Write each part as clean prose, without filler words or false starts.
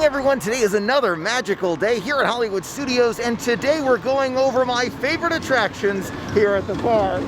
everyone, today is another magical day here at Hollywood Studios, and today we're going over my favorite attractions here at the park.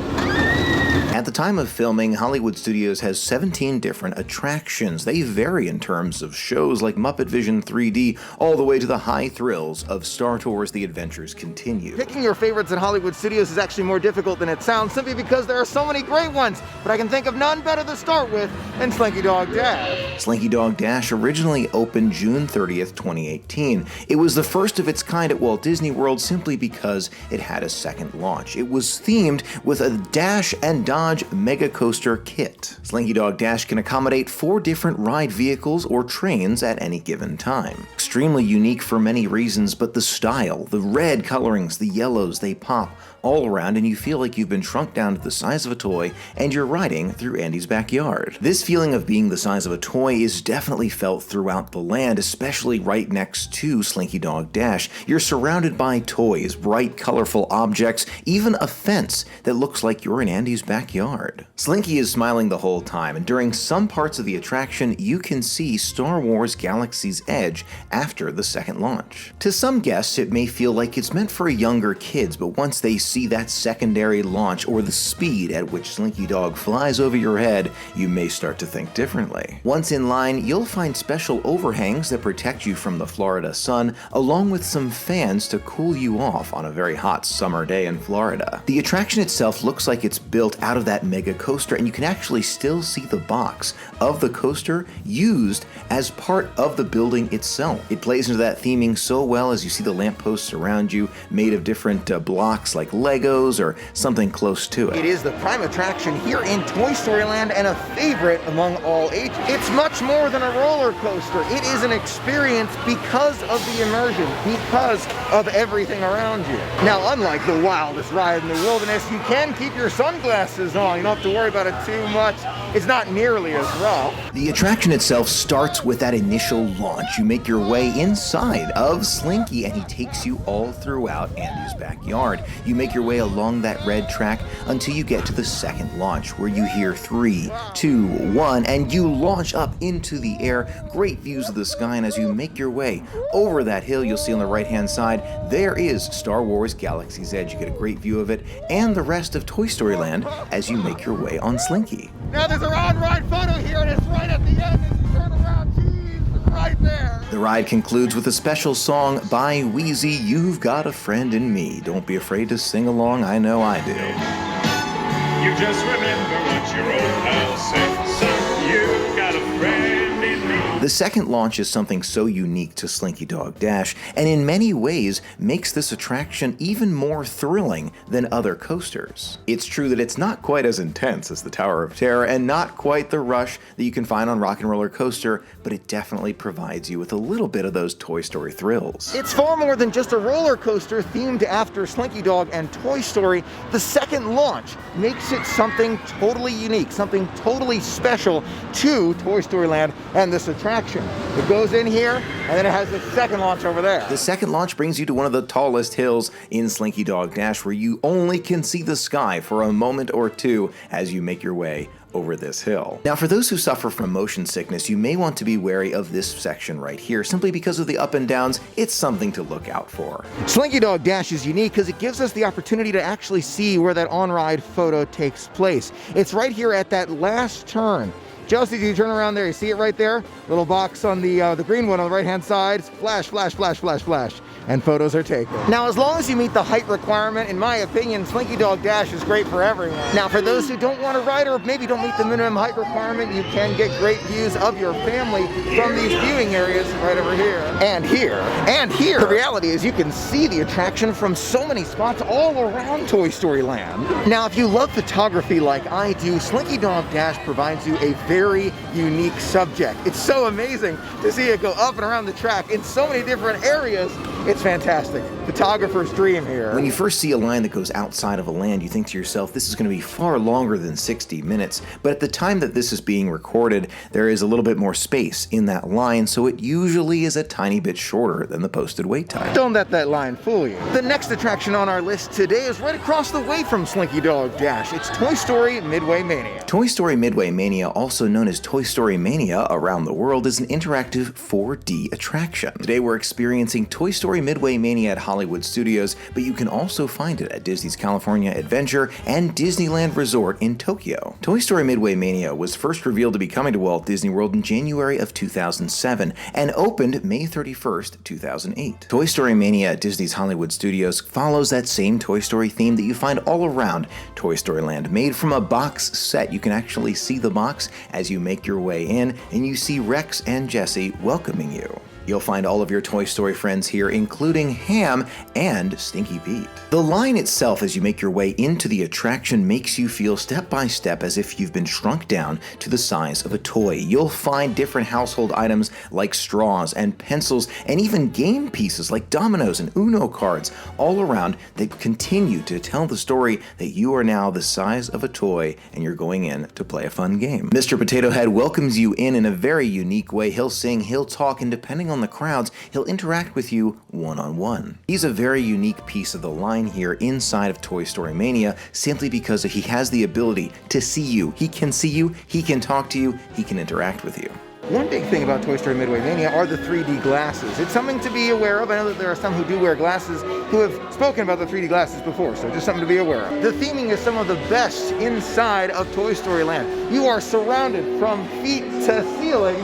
At the time of filming, Hollywood Studios has 17 different attractions. They vary in terms of shows like Muppet Vision 3D, all the way to the high thrills of Star Tours The Adventures Continue. Picking your favorites at Hollywood Studios is actually more difficult than it sounds, simply because there are so many great ones, but I can think of none better to start with than Slinky Dog Dash. Slinky Dog Dash originally opened June 30th, 2018. It was the first of its kind at Walt Disney World simply because it had a second launch. It was themed with a Dash and Dodge Mega Coaster kit. Slinky Dog Dash can accommodate 4 different ride vehicles or trains at any given time. Extremely unique for many reasons, but the style, the red colorings, the yellows, they pop all around and you feel like you've been shrunk down to the size of a toy and you're riding through Andy's backyard. This feeling of being the size of a toy is definitely felt throughout the land, especially right next to Slinky Dog Dash. You're surrounded by toys, bright, colorful objects, even a fence that looks like you're in Andy's backyard. Slinky is smiling the whole time, and during some parts of the attraction, you can see Star Wars Galaxy's Edge after the second launch. To some guests, it may feel like it's meant for younger kids, but once they see that secondary launch or the speed at which Slinky Dog flies over your head, you may start to think differently. Once in line, you'll find special overhangs that protect you from the Florida sun, along with some fans to cool you off on a very hot summer day in Florida. The attraction itself looks like it's built out of that mega coaster, and you can actually still see the box of the coaster used as part of the building itself. It plays into that theming so well as you see the lampposts around you made of different blocks like Legos or something close to it. It is the prime attraction here in Toy Story Land and a favorite among all ages. It's much more than a roller coaster. It is an experience because of the immersion, because of everything around you. Now, unlike the wildest ride in the wilderness, you can keep your sunglasses on. You don't have to worry about it too much. It's not nearly as rough. The attraction itself starts with that initial launch. You make your way inside of Slinky and he takes you all throughout Andy's backyard. You make your way along that red track until you get to the second launch, where you hear 3, 2, 1, and you launch up into the air. Great views of the sky, and as you make your way over that hill, you'll see on the right-hand side, there is Star Wars Galaxy's Edge. You get a great view of it and the rest of Toy Story Land as you make your way on Slinky. Now there's a on-ride photo here, and it's right at the end. And you turn around, geez, it's right there. The ride concludes with a special song by Wheezy, You've Got a Friend in Me. Don't be afraid to sing along, I know I do. You just remember what your old pal said, son, you got a friend in me. The second launch is something so unique to Slinky Dog Dash, and in many ways makes this attraction even more thrilling than other coasters. It's true that it's not quite as intense as the Tower of Terror, and not quite the rush that you can find on Rock and Roller Coaster, but it definitely provides you with a little bit of those Toy Story thrills. It's far more than just a roller coaster themed after Slinky Dog and Toy Story. The second launch makes it something totally unique, something totally special to Toy Story Land and this attraction. It goes in here, and then it has the second launch over there. The second launch brings you to one of the tallest hills in Slinky Dog Dash, where you only can see the sky for a moment or two as you make your way over this hill. Now, for those who suffer from motion sickness, you may want to be wary of this section right here, simply because of the up and downs. It's something to look out for. Slinky Dog Dash is unique because it gives us the opportunity to actually see where that on-ride photo takes place. It's right here at that last turn. Chelsea, you turn around there, you see it right there? Little box on the green one on the right-hand side. Flash, flash, flash, flash, flash. And photos are taken. Now, as long as you meet the height requirement, in my opinion, Slinky Dog Dash is great for everyone. Now, for those who don't want to ride or maybe don't meet the minimum height requirement, you can get great views of your family from these viewing areas right over here. And here. And here. The reality is you can see the attraction from so many spots all around Toy Story Land. Now, if you love photography like I do, Slinky Dog Dash provides you a very unique subject. It's so amazing to see it go up and around the track in so many different areas. It's fantastic. Photographer's dream here. When you first see a line that goes outside of a land, you think to yourself, this is going to be far longer than 60 minutes. But at the time that this is being recorded, there is a little bit more space in that line, so it usually is a tiny bit shorter than the posted wait time. Don't let that line fool you. The next attraction on our list today is right across the way from Slinky Dog Dash. It's Toy Story Midway Mania. Toy Story Midway Mania, also known as Toy Story Mania around the world, is an interactive 4D attraction. Today we're experiencing Toy Story Midway Mania at Hollywood Studios, but you can also find it at Disney's California Adventure and Disneyland Resort in Tokyo. Toy Story Midway Mania was first revealed to be coming to Walt Disney World in January of 2007 and opened May 31st, 2008. Toy Story Mania at Disney's Hollywood Studios follows that same Toy Story theme that you find all around Toy Story Land. Made from a box set, you can actually see the box as you make your way in, and you see Rex and Jessie welcoming you. You'll find all of your Toy Story friends here, including Ham and Stinky Pete. The line itself as you make your way into the attraction makes you feel step by step as if you've been shrunk down to the size of a toy. You'll find different household items like straws and pencils and even game pieces like dominoes and Uno cards all around that continue to tell the story that you are now the size of a toy and you're going in to play a fun game. Mr. Potato Head welcomes you in a very unique way. He'll sing, he'll talk, and depending on the crowds, he'll interact with you one-on-one. He's a very unique piece of the line here inside of Toy Story Mania simply because he has the ability to see you. He can see you, he can talk to you, he can interact with you. One big thing about Toy Story Midway Mania are the 3D glasses. It's something to be aware of. I know that there are some who do wear glasses who have spoken about the 3D glasses before, so just something to be aware of. The theming is some of the best inside of Toy Story Land. You are surrounded from feet to ceiling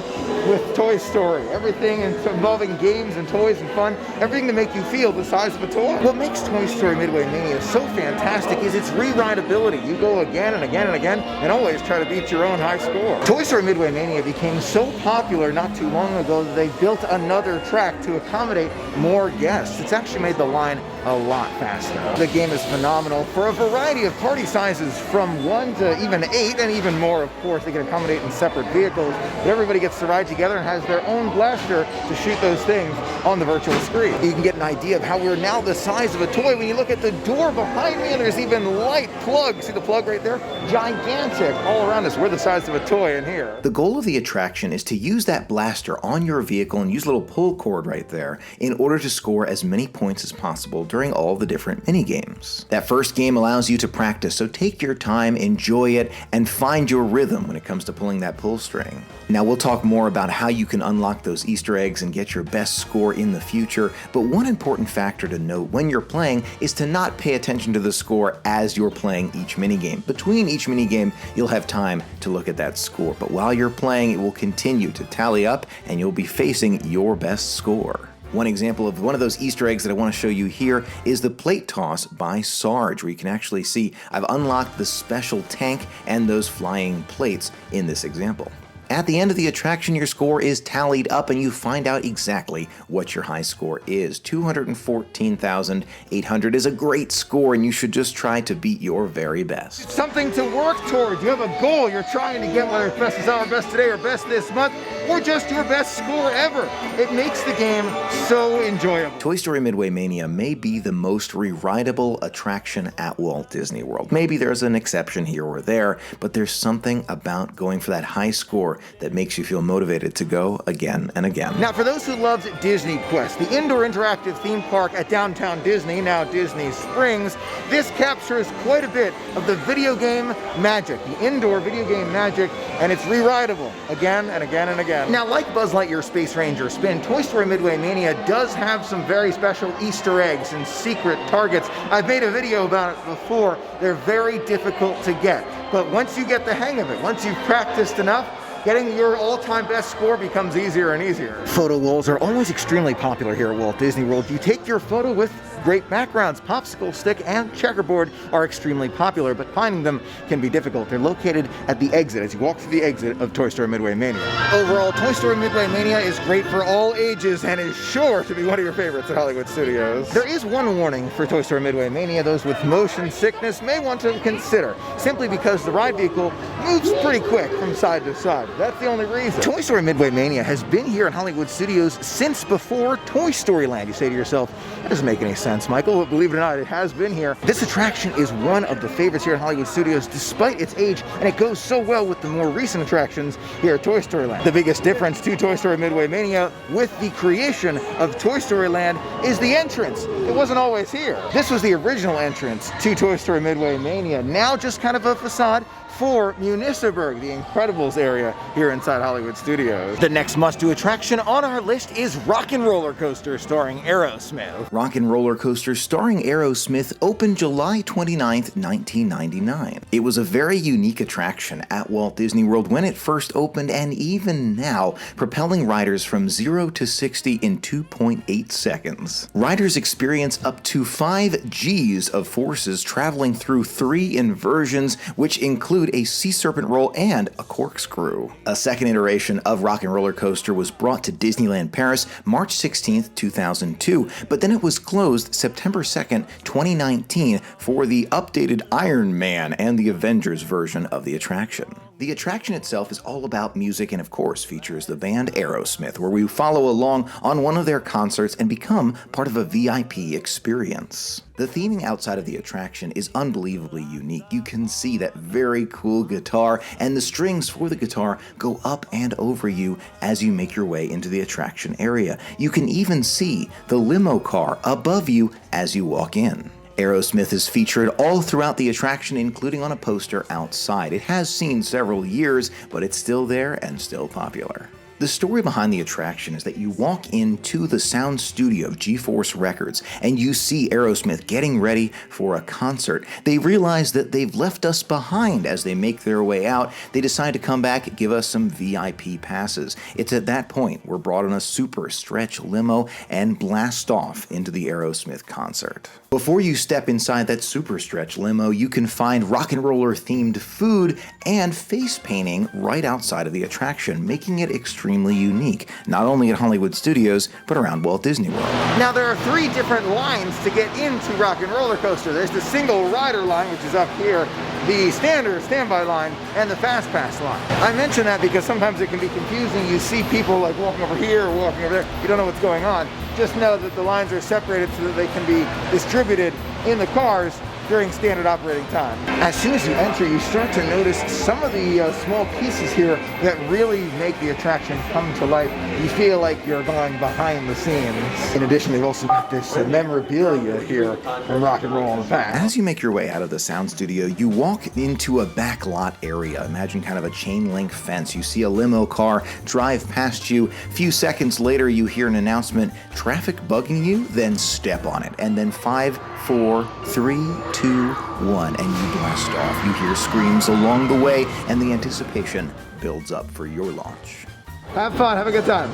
with Toy Story. Everything involving games and toys and fun, everything to make you feel the size of a toy. What makes Toy Story Midway Mania so fantastic is its re-rideability. You go again and again and again and always try to beat your own high score. Toy Story Midway Mania became so popular not too long ago that they built another track to accommodate more guests. It's actually made the line a lot faster. The game is phenomenal for a variety of party sizes from 1 to even 8 and even more, of course. They can accommodate in separate vehicles, but everybody gets to ride together and has their own blaster to shoot those things on the virtual screen. You can get an idea of how we're now the size of a toy when you look at the door behind me and there's even light plugs. See the plug right there? Gigantic all around us. We're the size of a toy in here. The goal of the attraction is to use that blaster on your vehicle and use a little pull cord right there in order to score as many points as possible during all the different mini games. That first game allows you to practice, so take your time, enjoy it, and find your rhythm when it comes to pulling that pull string. Now we'll talk more about how you can unlock those Easter eggs and get your best score in the future, but one important factor to note when you're playing is to not pay attention to the score as you're playing each minigame. Between each minigame, you'll have time to look at that score, but while you're playing, it will continue to tally up and you'll be facing your best score. One example of one of those Easter eggs that I want to show you here is the plate toss by Sarge, where you can actually see I've unlocked the special tank and those flying plates in this example. At the end of the attraction, your score is tallied up and you find out exactly what your high score is. 214,800 is a great score and you should just try to beat your very best. It's something to work towards. You have a goal you're trying to get, whether it's best this hour, best today, or best this month, or just your best score ever. It makes the game so enjoyable. Toy Story Midway Mania may be the most re-rideable attraction at Walt Disney World. Maybe there's an exception here or there, but there's something about going for that high score that makes you feel motivated to go again and again. Now, for those who loved Disney Quest, the indoor interactive theme park at Downtown Disney, now Disney Springs, this captures quite a bit of the video game magic, the indoor video game magic, and it's re-rideable again and again and again. Now, like Buzz Lightyear Space Ranger Spin, Toy Story Midway Mania does have some very special Easter eggs and secret targets. I've made a video about it before. They're very difficult to get, but once you get the hang of it, once you've practiced enough, getting your all-time best score becomes easier and easier. Photo walls are always extremely popular here at Walt Disney World. You take your photo with great backgrounds. Popsicle stick and checkerboard are extremely popular, but finding them can be difficult. They're located at the exit as you walk through the exit of Toy Story Midway Mania. Overall, Toy Story Midway Mania is great for all ages and is sure to be one of your favorites at Hollywood Studios. There is one warning for Toy Story Midway Mania. Those with motion sickness may want to consider, simply because the ride vehicle moves pretty quick from side to side. That's the only reason. Toy Story Midway Mania has been here in Hollywood Studios since before Toy Story Land. You say to yourself, that doesn't make any sense, Michael, but believe it or not, it has been here. This attraction is one of the favorites here in Hollywood Studios despite its age, and it goes so well with the more recent attractions here at Toy Story Land. The biggest difference to Toy Story Midway Mania with the creation of Toy Story Land is the entrance. It wasn't always here. This was the original entrance to Toy Story Midway Mania, now just kind of a facade for Municiberg, the Incredibles area here inside Hollywood Studios. The next must-do attraction on our list is Rock and Roller Coaster starring Aerosmith. Rock and Roller Coaster starring Aerosmith opened July 29th, 1999. It was a very unique attraction at Walt Disney World when it first opened, and even now, propelling riders from 0 to 60 in 2.8 seconds. Riders experience up to 5 Gs of forces traveling through 3 inversions, which include a sea serpent roll and a corkscrew. A second iteration of Rock and Roller Coaster was brought to Disneyland Paris March 16th, 2002, but then it was closed September 2nd, 2019 for the updated Iron Man and the Avengers version of the attraction. The attraction itself is all about music and of course features the band Aerosmith, where we follow along on one of their concerts and become part of a VIP experience. The theming outside of the attraction is unbelievably unique. You can see that very cool guitar, and the strings for the guitar go up and over you as you make your way into the attraction area. You can even see the limo car above you as you walk in. Aerosmith is featured all throughout the attraction, including on a poster outside. It has seen several years, but it's still there and still popular. The story behind the attraction is that you walk into the sound studio of G-Force Records and you see Aerosmith getting ready for a concert. They realize that they've left us behind. As they make their way out, they decide to come back and give us some VIP passes. It's at that point we're brought on a super stretch limo and blast off into the Aerosmith concert. Before you step inside that super stretch limo, you can find rock and roller themed food and face painting right outside of the attraction, making it extremely unique, not only at Hollywood Studios, but around Walt Disney World. Now there are 3 different lines to get into Rock and Roller Coaster. There's the single rider line, which is up here, the standard standby line, and the fast pass line. I mention that because sometimes it can be confusing. You see people like walking over here or walking over there. You don't know what's going on. Just know that the lines are separated so that they can be distributed in the cars during standard operating time. As soon as you enter, you start to notice some of the small pieces here that really make the attraction come to life. You feel like you're going behind the scenes. In addition, they've also got this memorabilia here from Rock and Roll on the back. As you make your way out of the sound studio, you walk into a back lot area. Imagine kind of a chain link fence. You see a limo car drive past you. A few seconds later, you hear an announcement, traffic bugging you, then step on it. And then 5, 4, 3, 2, 1, and you blast off. You hear screams along the way, and the anticipation builds up for your launch. Have fun, have a good time.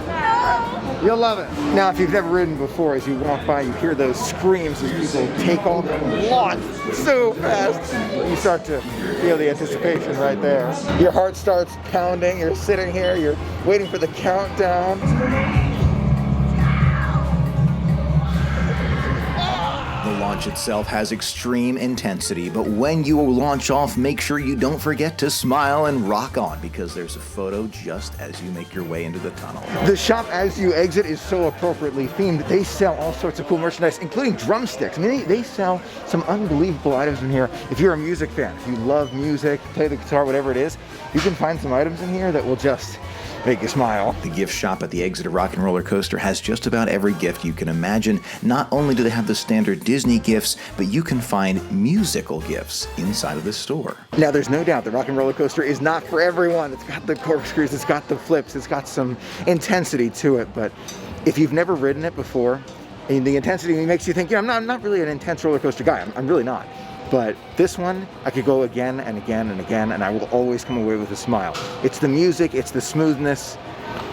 You'll love it. Now, if you've never ridden before, as you walk by, you hear those screams as people take off and launch so fast. You start to feel the anticipation right there. Your heart starts pounding, you're sitting here, you're waiting for the countdown. The launch itself has extreme intensity, but when you launch off, make sure you don't forget to smile and rock on, because there's a photo just as you make your way into the tunnel. The shop as you exit is so appropriately themed. They sell all sorts of cool merchandise, including drumsticks. I mean, they sell some unbelievable items in here. If you're a music fan, if you love music, play the guitar, whatever it is, you can find some items in here that will just make you smile. The gift shop at the exit of Rock and Roller Coaster has just about every gift you can imagine. Not only do they have the standard Disney gifts, but you can find musical gifts inside of the store. Now, there's no doubt that Rock and Roller Coaster is not for everyone. It's got the corkscrews, it's got the flips, it's got some intensity to it, but if you've never ridden it before, and the intensity makes you think, I'm not really an intense roller coaster guy. I'm really not. But this one, I could go again and again and again, and I will always come away with a smile. It's the music, it's the smoothness,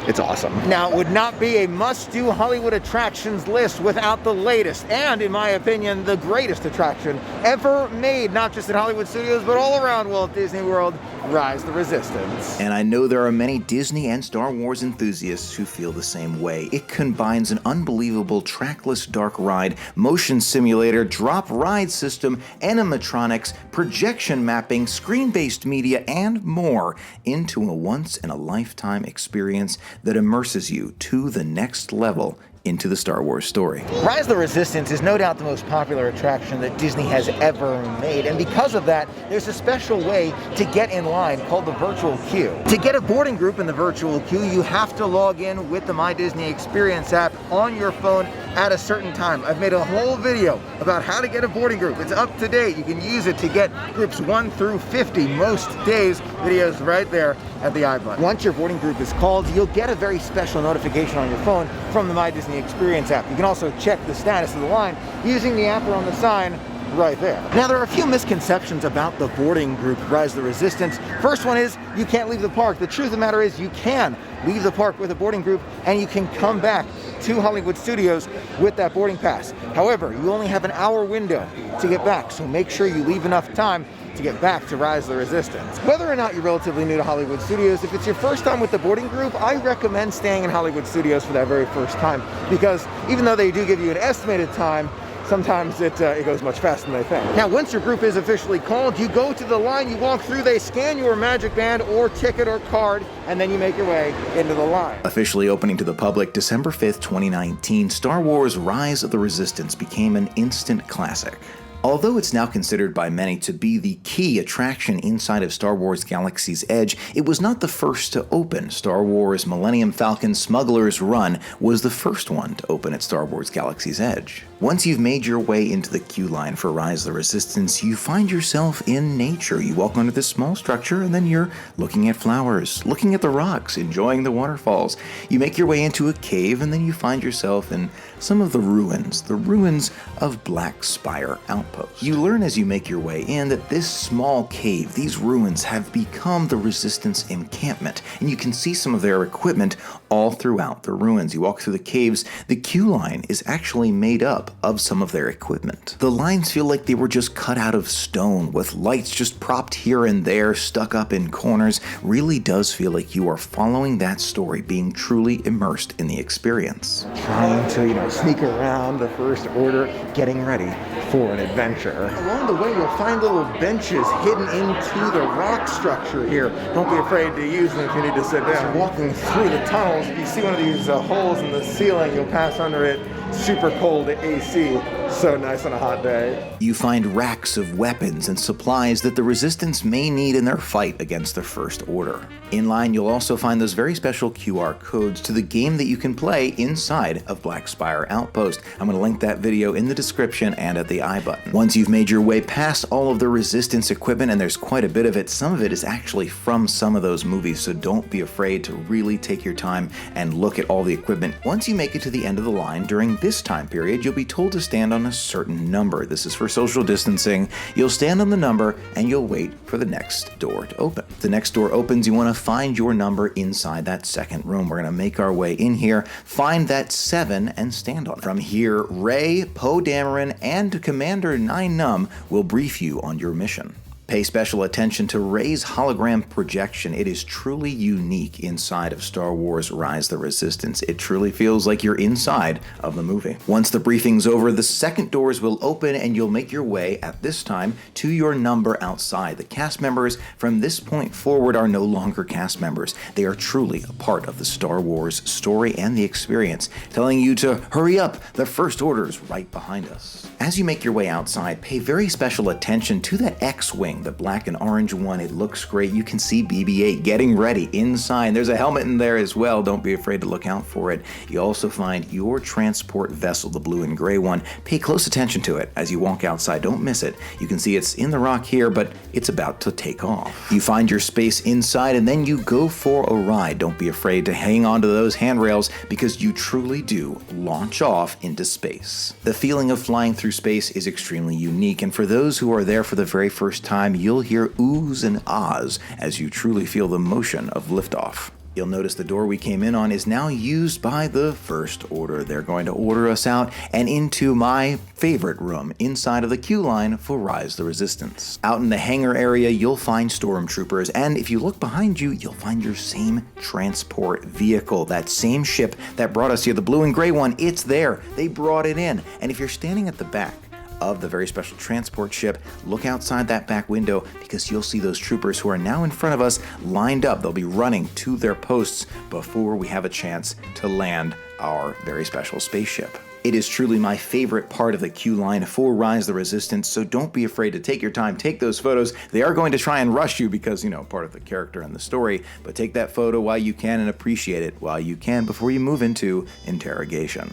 it's awesome. Now, it would not be a must-do Hollywood attractions list without the latest, and in my opinion, the greatest attraction ever made, not just at Hollywood Studios, but all around Walt Disney World, Rise the Resistance. And I know there are many Disney and Star Wars enthusiasts who feel the same way. It combines an unbelievable trackless dark ride, motion simulator, drop ride system, animatronics, projection mapping, screen-based media, and more into a once-in-a-lifetime experience that immerses you to the next level into the Star Wars story. Rise the Resistance is no doubt the most popular attraction that Disney has ever made, and because of that, there's a special way to get in line called the virtual queue. To get a boarding group in the virtual queue, you have to log in with the My Disney Experience app on your phone at a certain time. I've made a whole video about how to get a boarding group. It's up to date. You can use it to get groups 1 through 50 most days. Videos right there at the I button. Once your boarding group is called, you'll get a very special notification on your phone from the My Disney Experience app. You can also check the status of the line using the app or on the sign right there. Now, there are a few misconceptions about the boarding group Rise the Resistance. First one is you can't leave the park. The truth of the matter is you can leave the park with a boarding group and you can come back to Hollywood Studios with that boarding pass. However, you only have an hour window to get back, so make sure you leave enough time to get back to Rise the Resistance. Whether or not you're relatively new to Hollywood Studios, if it's your first time with the boarding group, I recommend staying in Hollywood Studios for that very first time, because even though they do give you an estimated time, sometimes it goes much faster than they think. Now, once your group is officially called, you go to the line, you walk through, they scan your magic band or ticket or card, and then you make your way into the line. Officially opening to the public December 5th, 2019, Star Wars Rise of the Resistance became an instant classic. Although it's now considered by many to be the key attraction inside of Star Wars Galaxy's Edge, it was not the first to open. Star Wars Millennium Falcon Smuggler's Run was the first one to open at Star Wars Galaxy's Edge. Once you've made your way into the queue line for Rise of the Resistance, you find yourself in nature. You walk under this small structure and then you're looking at flowers, looking at the rocks, enjoying the waterfalls. You make your way into a cave and then you find yourself in some of the ruins of Black Spire Outpost. You learn as you make your way in that this small cave, these ruins, have become the Resistance encampment, and you can see some of their equipment all throughout the ruins. You walk through the caves, the queue line is actually made up of some of their equipment. The lines feel like they were just cut out of stone, with lights just propped here and there, stuck up in corners. Really does feel like you are following that story, being truly immersed in the experience. Trying to, sneak around the First Order, getting ready for an adventure. Along the way, you'll find little benches hidden into the rock structure here. Don't be afraid to use them if you need to sit down. Walking through the tunnels, if you see one of these holes in the ceiling, you'll pass under it. Super cold AC, so nice on a hot day. You find racks of weapons and supplies that the Resistance may need in their fight against the First Order. In line, you'll also find those very special QR codes to the game that you can play inside of Black Spire Outpost. I'm going to link that video in the description and at the I button. Once you've made your way past all of the Resistance equipment, and there's quite a bit of it, some of it is actually from some of those movies, so don't be afraid to really take your time and look at all the equipment. Once you make it to the end of the line, during this time period, you'll be told to stand on a certain number. This is for social distancing. You'll stand on the number and you'll wait for the next door to open. If the next door opens, you want to find your number inside that second room. We're going to make our way in here, find that 7 and stand on it. From here, Rey, Poe Dameron, and Commander Nien Nunb will brief you on your mission. Pay special attention to Rey's hologram projection. It is truly unique inside of Star Wars Rise the Resistance. It truly feels like you're inside of the movie. Once the briefing's over, the second doors will open and you'll make your way, at this time, to your number outside. The cast members from this point forward are no longer cast members. They are truly a part of the Star Wars story and the experience, telling you to hurry up, the First Order's right behind us. As you make your way outside, pay very special attention to that X-Wing, the black and orange one. It looks great. You can see BB-8 getting ready inside. There's a helmet in there as well. Don't be afraid to look out for it. You also find your transport vessel, the blue and gray one. Pay close attention to it as you walk outside. Don't miss it. You can see it's in the rock here, but it's about to take off. You find your space inside and then you go for a ride. Don't be afraid to hang on to those handrails because you truly do launch off into space. The feeling of flying through space is extremely unique, and for those who are there for the very first time, you'll hear oohs and ahs as you truly feel the motion of liftoff. You'll notice the door we came in on is now used by the First Order. They're going to order us out and into my favorite room inside of the queue line for Rise the Resistance. Out in the hangar area, you'll find stormtroopers, and if you look behind you, you'll find your same transport vehicle. That same ship that brought us here, the blue and gray one, it's there. They brought it in. And if you're standing at the back of the very special transport ship, look outside that back window because you'll see those troopers who are now in front of us lined up. They'll be running to their posts before we have a chance to land our very special spaceship. It is truly my favorite part of the queue line for Rise the Resistance, so don't be afraid to take your time, take those photos. They are going to try and rush you because, part of the character and the story, but take that photo while you can and appreciate it while you can before you move into interrogation.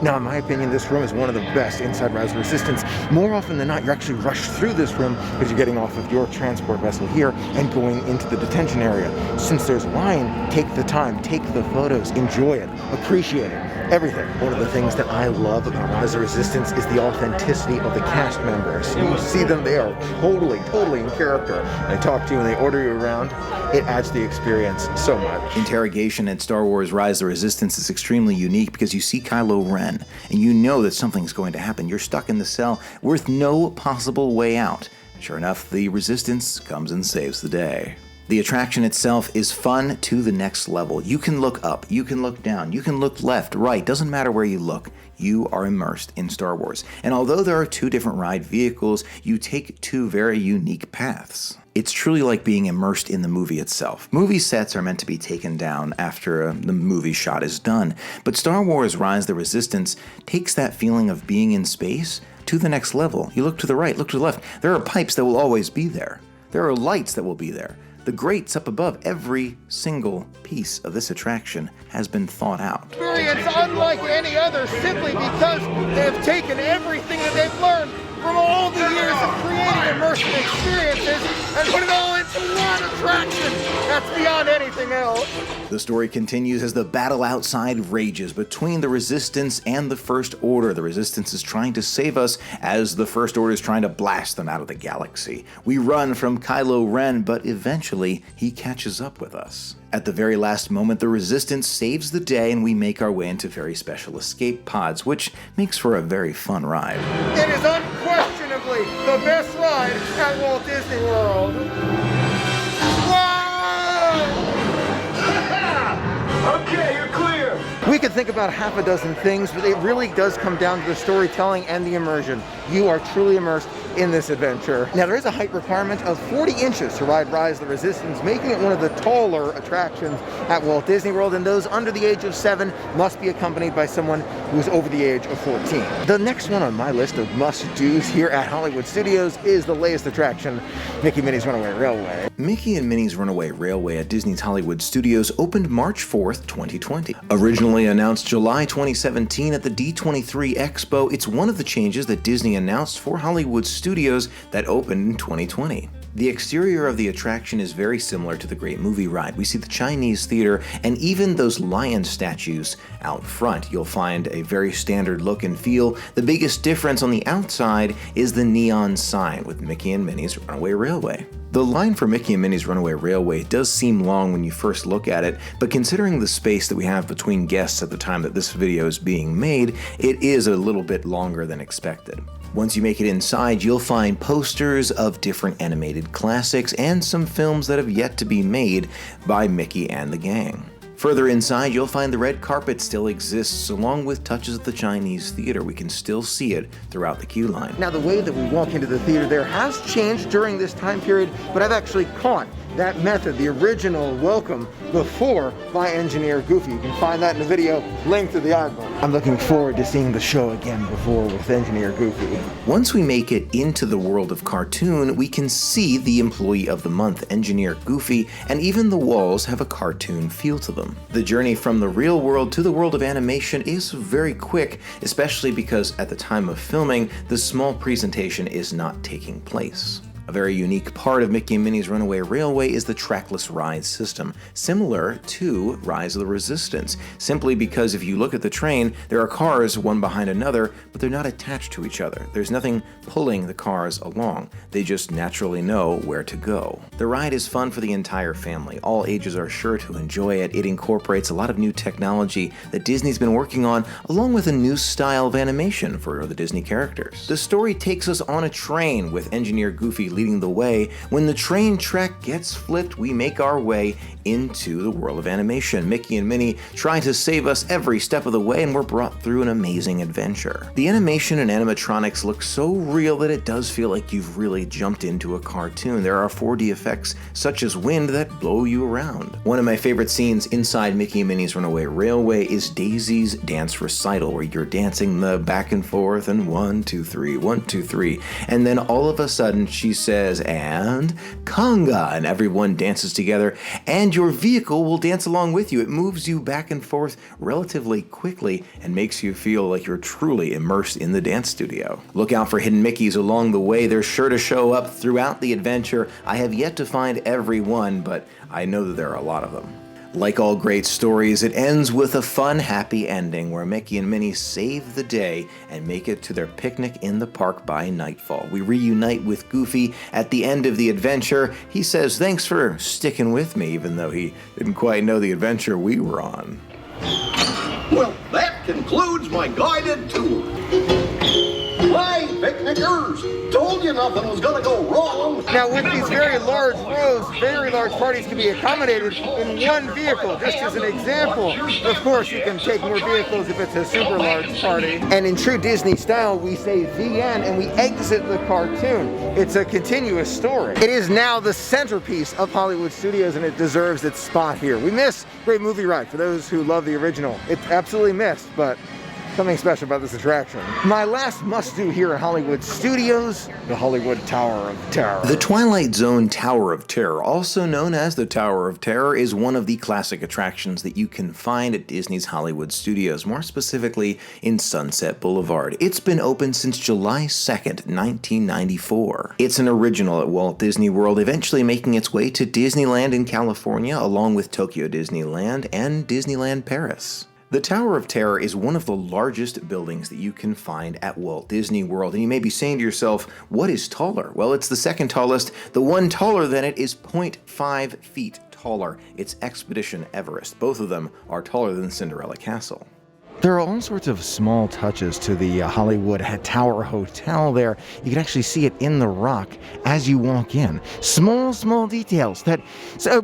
Now, in my opinion, this room is one of the best inside Rise of Resistance. More often than not, you're actually rushed through this room because you're getting off of your transport vessel here and going into the detention area. Since there's a line, take the time, take the photos, enjoy it, appreciate it, everything. One of the things that I love about Rise of Resistance is the authenticity of the cast members. You see them, they are totally in character. They talk to you and they order you around. It adds to the experience so much. Interrogation at Star Wars Rise the Resistance is extremely unique because you see Kylo Ren, and you know that something's going to happen. You're stuck in the cell with no possible way out. Sure enough, the Resistance comes and saves the day. The attraction itself is fun to the next level. You can look up, you can look down, you can look left, right, doesn't matter where you look. You are immersed in Star Wars. And although there are two different ride vehicles, you take two very unique paths. It's truly like being immersed in the movie itself. Movie sets are meant to be taken down after the movie shot is done, but Star Wars Rise the Resistance takes that feeling of being in space to the next level. You look to the right, look to the left. There are pipes that will always be there. There are lights that will be there. The grates up above, every single piece of this attraction has been thought out. Experience unlike any other simply because they've taken everything that they've learned from all the years of creating immersive experiences and put it all into one attraction. That's beyond anything else. The story continues as the battle outside rages between the Resistance and the First Order. The Resistance is trying to save us as the First Order is trying to blast them out of the galaxy. We run from Kylo Ren, but eventually he catches up with us. At the very last moment, the Resistance saves the day and we make our way into very special escape pods, which makes for a very fun ride. It is unquestionably the best ride at Walt Disney World. Whoa! Okay, you're clear. We could think about half a dozen things, but it really does come down to the storytelling and the immersion. You are truly immersed in this adventure. Now, there is a height requirement of 40 inches to ride Rise the Resistance, making it one of the taller attractions at Walt Disney World, and those under the age of 7 must be accompanied by someone who is over the age of 14. The next one on my list of must-dos here at Hollywood Studios is the latest attraction, Mickey and Minnie's Runaway Railway. Mickey and Minnie's Runaway Railway at Disney's Hollywood Studios opened March 4th, 2020. Originally announced July 2017 at the D23 Expo, it's one of the changes that Disney announced for Hollywood Studios that opened in 2020. The exterior of the attraction is very similar to the Great Movie Ride. We see the Chinese theater and even those lion statues out front. You'll find a very standard look and feel. The biggest difference on the outside is the neon sign with Mickey and Minnie's Runaway Railway. The line for Mickey and Minnie's Runaway Railway does seem long when you first look at it, but considering the space that we have between guests at the time that this video is being made, it is a little bit longer than expected. Once you make it inside, you'll find posters of different animated classics and some films that have yet to be made by Mickey and the gang. Further inside, you'll find the red carpet still exists, along with touches of the Chinese theater. We can still see it throughout the queue line. Now, the way that we walk into the theater there has changed during this time period, but I've actually caught that method, the original welcome, before by engineer Goofy. You can find that in the video linked to the iBook. I'm looking forward to seeing the show again before with engineer Goofy. Once we make it into the world of cartoon, we can see the Employee of the Month, Engineer Goofy, and even the walls have a cartoon feel to them. The journey from the real world to the world of animation is very quick, especially because at the time of filming, the small presentation is not taking place. A very unique part of Mickey and Minnie's Runaway Railway is the trackless ride system, similar to Rise of the Resistance, simply because if you look at the train, there are cars one behind another, but they're not attached to each other. There's nothing pulling the cars along. They just naturally know where to go. The ride is fun for the entire family. All ages are sure to enjoy it. It incorporates a lot of new technology that Disney's been working on, along with a new style of animation for the Disney characters. The story takes us on a train with Engineer Goofy leading the way. When the train track gets flipped, we make our way into the world of animation. Mickey and Minnie try to save us every step of the way, and we're brought through an amazing adventure. The animation and animatronics look so real that it does feel like you've really jumped into a cartoon. There are 4D effects such as wind that blow you around. One of my favorite scenes inside Mickey and Minnie's Runaway Railway is Daisy's dance recital, where you're dancing the back and forth and 1, 2, 3, 1, 2, 3, and then all of a sudden she says, and conga, and everyone dances together, and your vehicle will dance along with you. It moves you back and forth relatively quickly and makes you feel like you're truly immersed in the dance studio. Look out for hidden Mickeys along the way. They're sure to show up throughout the adventure. I have yet to find every one, but I know that there are a lot of them. Like all great stories, it ends with a fun, happy ending where Mickey and Minnie save the day and make it to their picnic in the park by nightfall. We reunite with Goofy at the end of the adventure. He says thanks for sticking with me, even though he didn't quite know the adventure we were on. Well, that concludes my guided tour. Hi, picnickers! Told you nothing was gonna go wrong. Now with these very large rows, very large parties can be accommodated in one vehicle, just as an example. Of course, you can take more vehicles if it's a super large party. And in true Disney style, we say the end and we exit the cartoon. It's a continuous story. It is now the centerpiece of Hollywood Studios and it deserves its spot here. We miss Great Movie Ride for those who love the original. It's absolutely missed, but something special about this attraction. My last must-do here at Hollywood Studios, the Hollywood Tower of Terror. The Twilight Zone Tower of Terror, also known as the Tower of Terror, is one of the classic attractions that you can find at Disney's Hollywood Studios, more specifically in Sunset Boulevard. It's been open since July 2nd, 1994. It's an original at Walt Disney World, eventually making its way to Disneyland in California, along with Tokyo Disneyland and Disneyland Paris. The Tower of Terror is one of the largest buildings that you can find at Walt Disney World, and you may be saying to yourself, what is taller? Well, it's the second tallest. The one taller than it is 0.5 feet taller. It's Expedition Everest. Both of them are taller than Cinderella Castle. There are all sorts of small touches to the Hollywood Tower Hotel there. You can actually see it in the rock as you walk in. Small details that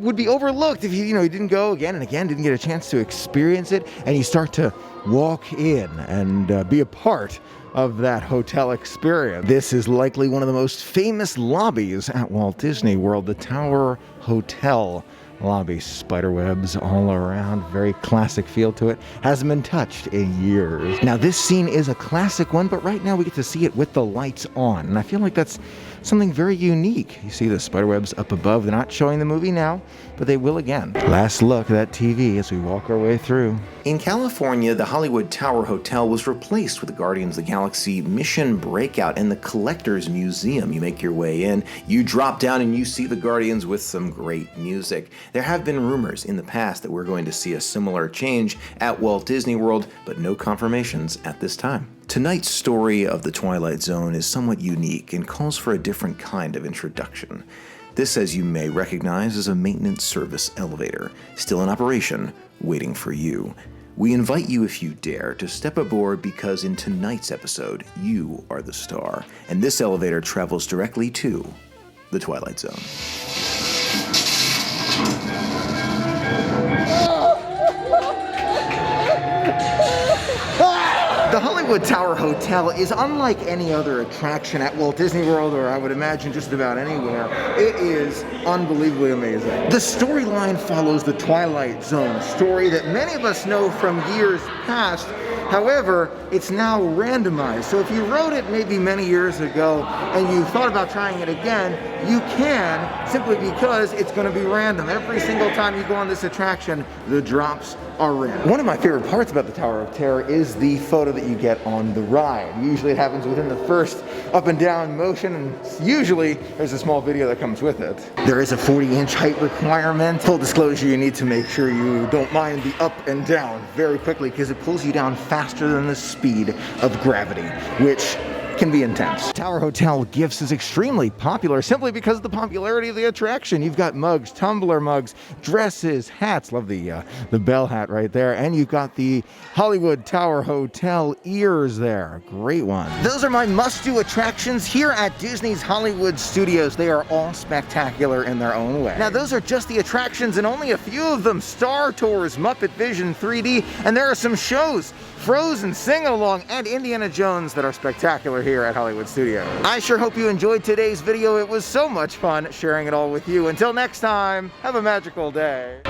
would be overlooked if you didn't go again and again, didn't get a chance to experience it, and you start to walk in and be a part of that hotel experience. This is likely one of the most famous lobbies at Walt Disney World, the Tower Hotel lobby. Spiderwebs all around, very classic feel to it. Hasn't been touched in years. Now this scene is a classic one, but right now we get to see it with the lights on, and I feel like that's something very unique. You see the spiderwebs up above. They're not showing the movie now, but they will again. Last look at that TV as we walk our way through. In California, the Hollywood Tower Hotel was replaced with the Guardians of the Galaxy Mission Breakout and the Collector's Museum. You make your way in, you drop down, and you see the Guardians with some great music. There have been rumors in the past that we're going to see a similar change at Walt Disney World, but no confirmations at this time. Tonight's story of the Twilight Zone is somewhat unique and calls for a different kind of introduction. This, as you may recognize, is a maintenance service elevator, still in operation, waiting for you. We invite you, if you dare, to step aboard because in tonight's episode, you are the star, and this elevator travels directly to the Twilight Zone. The Hollywood Tower Hotel is unlike any other attraction at Walt Disney World, or I would imagine just about anywhere. It is unbelievably amazing. The storyline follows the Twilight Zone, a story that many of us know from years past. However, it's now randomized. So if you wrote it maybe many years ago and you thought about trying it again, you can, simply because it's going to be random. Every single time you go on this attraction, the drops are in. One of my favorite parts about the Tower of Terror is the photo that you get on the ride. Usually it happens within the first up and down motion, and usually there's a small video that comes with it. There is a 40-inch height requirement. Full disclosure, you need to make sure you don't mind the up and down very quickly because it pulls you down faster than the speed of gravity, which can be intense. Tower Hotel Gifts is extremely popular simply because of the popularity of the attraction. You've got mugs, tumbler mugs, dresses, hats. Love the bell hat right there. And you've got the Hollywood Tower Hotel ears there. Great one. Those are my must-do attractions here at Disney's Hollywood Studios. They are all spectacular in their own way. Now, those are just the attractions and only a few of them. Star Tours, Muppet Vision 3D, and there are some shows, Frozen Sing-Along, and Indiana Jones that are spectacular here at Hollywood Studios. I sure hope you enjoyed today's video. It was so much fun sharing it all with you. Until next time, have a magical day.